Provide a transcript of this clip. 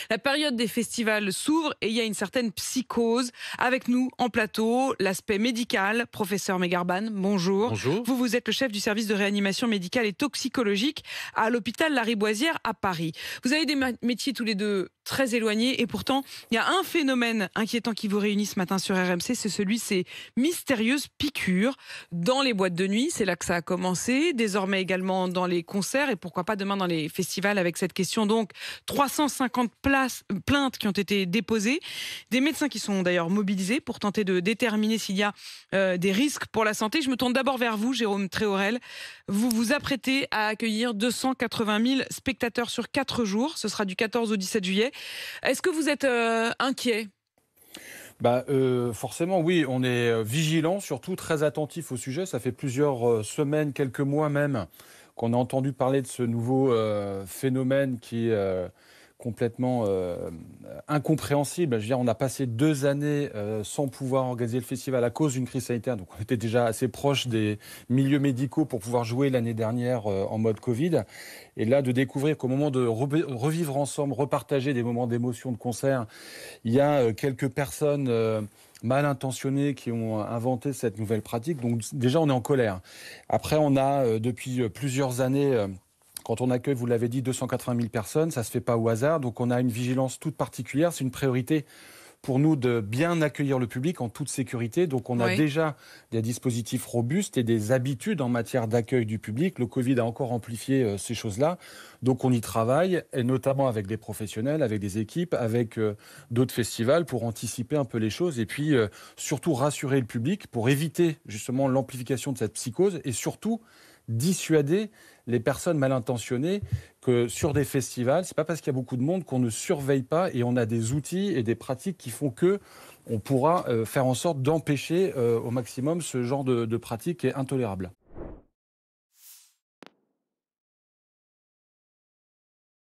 La période des festivals s'ouvre et il y a une certaine psychose. Avec nous en plateau, l'aspect médical, professeur Megarban, bonjour. Bonjour. Vous êtes le chef du service de réanimation médicale et toxicologique à l'hôpital Lariboisière à Paris. Vous avez des métiers tous les deux très éloignés et pourtant, il y a un phénomène inquiétant qui vous réunit ce matin sur RMC, c'est celui de ces mystérieuses piqûres dans les boîtes de nuit. C'est là que ça a commencé, désormais également dans les concerts et pourquoi pas demain dans les festivals avec cette question. Donc, 350 plaintes qui ont été déposées, des médecins qui sont d'ailleurs mobilisés pour tenter de déterminer s'il y a des risques pour la santé. Je me tourne d'abord vers vous, Jérôme Tréhorel. Vous vous apprêtez à accueillir 280 000 spectateurs sur 4 jours. Ce sera du 14 au 17 juillet. Est-ce que vous êtes inquiet ? Forcément, oui, on est vigilant, surtout très attentif au sujet. Ça fait plusieurs semaines, quelques mois même, qu'on a entendu parler de ce nouveau phénomène qui est complètement incompréhensible. Je veux dire, on a passé 2 années sans pouvoir organiser le festival à cause d'une crise sanitaire. Donc on était déjà assez proche des milieux médicaux pour pouvoir jouer l'année dernière en mode Covid. Et là, de découvrir qu'au moment de revivre ensemble, repartager des moments d'émotion de concert, il y a quelques personnes mal intentionnées qui ont inventé cette nouvelle pratique. Donc déjà, on est en colère. Après, on a depuis plusieurs années... Quand on accueille, vous l'avez dit, 280 000 personnes, ça ne se fait pas au hasard. Donc on a une vigilance toute particulière. C'est une priorité pour nous de bien accueillir le public en toute sécurité. Donc on a déjà des dispositifs robustes et des habitudes en matière d'accueil du public. Le Covid a encore amplifié ces choses-là. Donc on y travaille, et notamment avec des professionnels, avec des équipes, avec d'autres festivals pour anticiper un peu les choses et puis surtout rassurer le public pour éviter justement l'amplification de cette psychose et surtout dissuader les personnes mal intentionnées que sur des festivals, c'est pas parce qu'il y a beaucoup de monde qu'on ne surveille pas et on a des outils et des pratiques qui font que on pourra faire en sorte d'empêcher au maximum ce genre de pratique qui est intolérable.